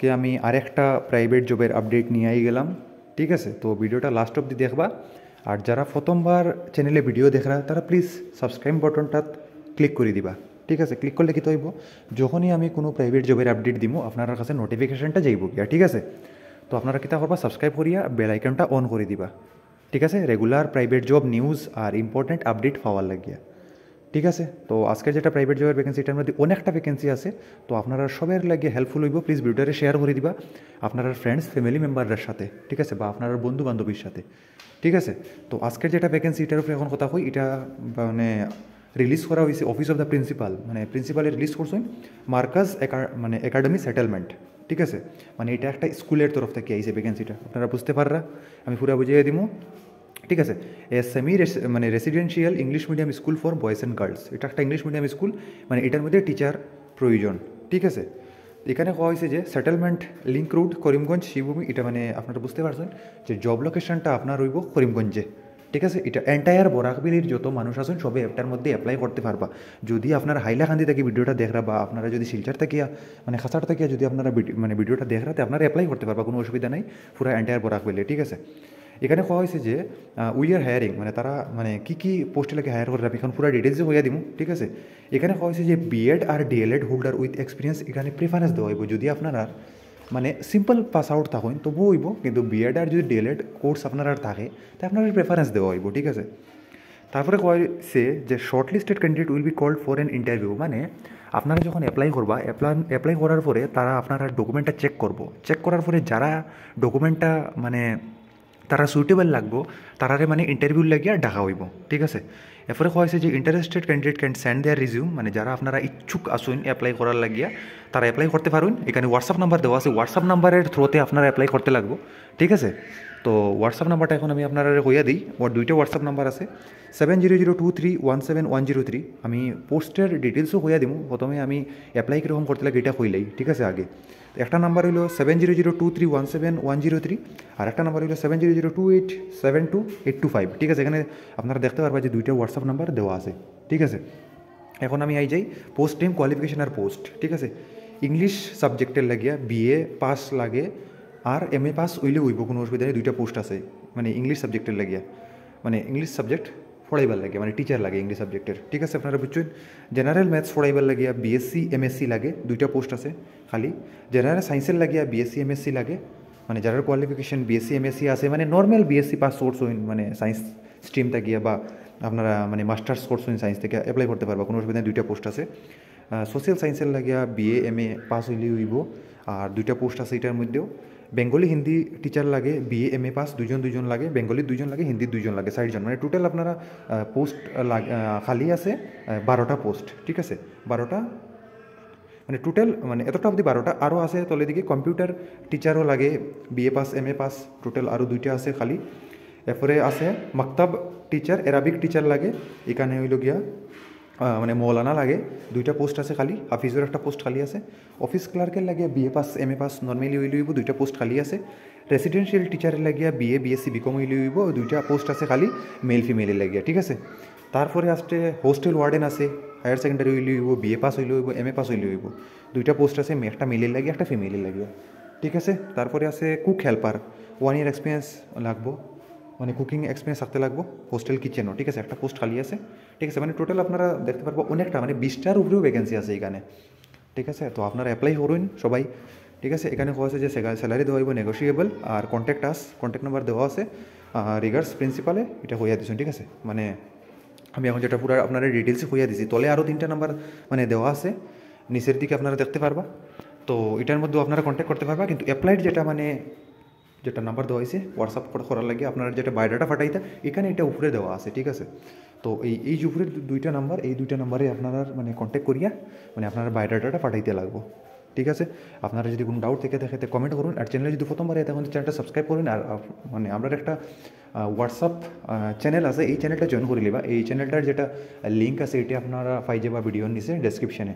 আজকে আমি আরেকটা প্রাইভেট জবের আপডেট নিয়ে গেলাম। ঠিক আছে, তো ভিডিওটা লাস্ট অবধি দেখবা। আর যারা প্রথমবার চ্যানেলে ভিডিও দেখরা তারা প্লিজ সাবস্ক্রাইব বাটনটা ক্লিক করে দিবা। ঠিক আছে, ক্লিক করলে কি হইব, যখনই আমি কোনো প্রাইভেট জবের আপডেট দিব আপনার কাছে নোটিফিকেশনটা যাইব গিয়া। ঠিক আছে, তো আপনারা কিতা করবা, সাবস্ক্রাইব করিয়া বেল আইকনটা অন করে দিবা। ঠিক আছে, রেগুলার প্রাইভেট জব নিউজ আর ইম্পর্টেন্ট আপডেট পাওয়ার লাগিয়া। ঠিক আছে, তো আজকের যেটা প্রাইভেট জবের ভ্যাকেন্সি এটার মধ্যে অনেকটা ভ্যাকেন্সি আছে। তো আপনারা সবের লাগে হেল্পফুল হইব, প্লিজ ভিডিওটা শেয়ার করে দিবা আপনার ফ্রেন্ডস ফ্যামিলি মেম্বারদের সাথে। ঠিক আছে, বা আপনার বন্ধু বান্ধবীর সাথে। ঠিক আছে, তো আজকের যেটা ভ্যাকেন্সি এটার উপরে এখন কথা কই, এটা মানে রিলিজ করা হয়েছে অফিস অফ দ্য প্রিন্সিপাল, মানে প্রিন্সিপালে রিলিজ করছেন মার্কাজ মানে একাডেমি সেটেলমেন্ট। ঠিক আছে, মানে এটা একটা স্কুলের তরফ থেকে আইছে ভ্যাকেন্সিটা, আপনারা বুঝতে পাররা, আমি পুরো বুঝিয়ে দিব। ঠিক আছে, সেমি মানে residential English medium school for boys and girls, এটা একটা ইংলিশ মিডিয়াম স্কুল, মানে এটার মধ্যে টিচার প্রয়োজন। ঠিক আছে, এখানে কোয়া হয়েছে যে settlement link road Karimganj Shivbhumi, এটা মানে আপনারা বুঝতে পারছেন যে জব লোকেশনটা আপনার রইব করিমগঞ্জে। ঠিক আছে, এটা এন্টায়ার বরাকবিলির যত মানুষ আছেন সবে এটার মধ্যে অ্যাপ্লাই করতে পারবা। যদি আপনার হাইলাকান্দি থেকে ভিডিওটা দেখরা বা আপনারা যদি শিলচর থেকে মানে খাসার থেকে যদি আপনারা মানে ভিডিওটা দেখরাতে আপনারা অ্যাপ্লাই করতে পারবা, কোনো অসুবিধা নাই, পুরো এন্টায়ার বরাকবিলি। ঠিক আছে, এখানে কোয়া হয়েছে যে উই আর হায়ারিং, মানে তারা মানে কী পোস্টে লাগে হায়ার করে, এখন পুরো ডিটেলসে হইয়া দিব। ঠিক আছে, এখানে কোয়া হয়েছে যে বিএড আর ডিএলএড হোল্ডার উইথ এক্সপিরিয়েন্স এখানে প্রেফারেন্স দেওয়া হইব। যদি আপনারা মানে সিম্পল পাস আউট থাকেন তবুও হইব, কিন্তু বিএড আর যদি ডিএলএড কোর্স আপনার আর থাকে তাই আপনার প্রেফারেন্স দেওয়া হইব। ঠিক আছে, তারপরে কয়েছে যে shortlisted candidate will be called for an interview, মানে আপনারা যখন অ্যাপ্লাই করবা, অ্যাপ্লাই করার পরে তারা আপনারা ডকুমেন্টটা চেক করার পরে যারা ডকুমেন্টটা মানে তারা সুইটেবল লাগবো তারারে মানে ইন্টারভিউ লাগিয়া ডাকা হইব। ঠিক আছে, এরপরে হয়েছে যে interested candidate can send there resume, মানে যারা আপনারা ইচ্ছুক আসুন অ্যাপ্লাই করার লাগিয়া তারা অ্যাপ্লাই করতে পারুন। এখানে হোয়াটসঅ্যাপ নাম্বার দেওয়া আছে, হোয়াটসঅ্যাপ নাম্বারের থ্রুতে আপনারা অ্যাপ্লাই করতে লাগবো। ঠিক আছে, তো হোয়াটসঅ্যাপ নাম্বারটা এখন আমি আপনারা হইয়া দিই। ওর দুইটা হোয়াটসঅ্যাপ নাম্বার আছে, 7002317103। আমি পোস্টের ডিটেলসও হইয়া দিব, প্রথমে আমি অ্যাপ্লাই কীরকম করতে লাগে এটা হইলেই। ঠিক আছে, আগে একটা নাম্বার হইলো 7002317103, আর একটা নাম্বার হইলো 7002872825। ঠিক আছে, এখানে আপনারা দেখতে পারবেন যে দুইটা হোয়াটসঅ্যাপ নাম্বার দেওয়া আছে। ঠিক আছে, এখন আমি আই যাই পোস্ট নেম কোয়ালিফিকেশন আর পোস্ট। ঠিক আছে, ইংলিশ সাবজেক্টের লাগিয়া বিএ পাস লাগে আর এমএ পাস হইলে হইব, কোনো অসুবিধা নেই। দুইটা পোস্ট আছে মানে ইংলিশ সাবজেক্টের লাগিয়া, মানে ইংলিশ সাবজেক্ট পড়াইবার লাগে, মানে টিচার লাগে ইংলিশ সাবজেক্টের। ঠিক আছে, আপনারা বুঝছেন। জেনারেল ম্যাথস পড়াইবার লাগিয়া বিএসসি এমএসসি লাগে, দুইটা পোস্ট আছে খালি। জেনারেল সায়েন্সের লাগিয়া বিএসসি এমএসসি লাগে, মানে যারা কোয়ালিফিকেশন বিএসসি এমএসসি আছে, মানে নর্মাল বিএসসি পাস কোর্স হইন, মানে সায়েন্স স্ট্রিম থাকিয়া বা আপনারা মানে মাস্টার্স কোর্স হইন সায়েন্স থেকে অ্যাপ্লাই করতে পারবা, কোনো অসুবিধা নেই। দুইটা পোস্ট আছে। সোশ্যাল সায়েন্সের লাগিয়া বিএ এমএ পাস হইলে হইব, আর দুইটা পোস্ট আছে এটার মধ্যেও। বেঙ্গলি হিন্দি টিচার লাগে, বিএ এমএ পাস দুজন লাগে, বেঙ্গলির 2জন লাগে, হিন্দির 2জন লাগে, 60জন, মানে টোটাল আপনারা পোস্ট খালি আছে 12টা পোস্ট। ঠিক আছে, 12টা মানে টোটাল, মানে এতটা অবধি 12টা, আরও আছে তলে দিকে কম্পিউটার টিচারও লাগে, BA pass MA pass, total আরও 2টা আছে খালি। এরপরে আছে মাকতাব টিচার, অ্যারাবিক টিচার লাগে, এখানে হইল গিয়া মানে মৌলানা লাগে, 2টা পোস্ট আছে খালি। হাফিজের একটা পোস্ট খালি আছে। অফিস ক্লার্কের লাগিয়া BA pass MA pass normally হইলে হইব, 2টা পোস্ট খালি আছে। রেসিডেন্সিয়াল টিচারের লাগিয়া বিএ বিএসসি বিকম হইলে হইব, 2টা পোস্ট আছে খালি মেল ফিমেলের লাগিয়া। ঠিক আছে, তারপরে আসতে হোস্টেল ওয়ার্ডেন আছে, হায়ার সেকেন্ডারি হইলে হইব, বিএ পাস হইলে হইব, এমএ পাস হইলে হইব, 2টা পোস্ট আছে, একটা মেলের লাগিয়া একটা ফিমেলের লাগিয়া। ঠিক আছে, তারপরে আছে কুক হেল্পার, 1 ইয়ার এক্সপিরিয়েন্স লাগবো, মানে কুকিং এক্সপিরিয়েন্স থাকতে লাগবো, হোস্টেল কিচেনও। ঠিক আছে, একটা পোস্ট খালি আছে। ঠিক আছে, মানে টোটাল আপনারা দেখতে পারবো অনেকটা, মানে 20টার উপরেও ভ্যাকেন্সি আছে এখানে। ঠিক আছে, তো আপনারা অ্যাপ্লাই করুন সবাই। ঠিক আছে, এখানে কোয়া আছে যে স্যালারি দেওয়া হইব নেগোসিয়েবল, আর কন্ট্যাক্ট নাম্বার দেওয়া আছে রিগার্ডস প্রিন্সিপালে, এটা হইয়া দিচ্ছেন। ঠিক আছে, মানে আমি এখন যেটা পুরো আপনারা ডিটেলসে হইয়া দিছি, তলে আরও 3টা নাম্বার মানে দেওয়া আছে নিচের দিকে, আপনারা দেখতে পারবা। তো এটার মধ্যেও আপনারা কন্ট্যাক্ট করতে পারবা, কিন্তু অ্যাপ্লাইড যেটা নাম্বার দেওয়া হয়েছে হোয়াটসঅ্যাপ করার লাগে আপনারা যেটা বায়োডাটা পাঠাইতে, এখানে এটা উপরে দেওয়া আছে। ঠিক আছে, তো এই যে উপরের 2টা নাম্বার, এই 2টা নাম্বারে আপনারা মানে কন্ট্যাক্ট করিয়া মানে আপনারা বায়োডাটাটা পাঠাইতে লাগবো। ঠিক আছে, আপনারা যদি কোনো ডাউট থেকে থাকে কমেন্ট করুন, আর চ্যানেলে যদি প্রথমবার তখন চ্যানেলটা সাবস্ক্রাইব করুন। আর মানে আমরা একটা হোয়াটসঅ্যাপ চ্যানেল আছে, এই চ্যানেলটা জয়েন করে নিবা। এই চ্যানেলটার যেটা লিঙ্ক আছে এটা আপনারা পাই যাবা ভিডিওর নিচে ডেসক্রিপশনে।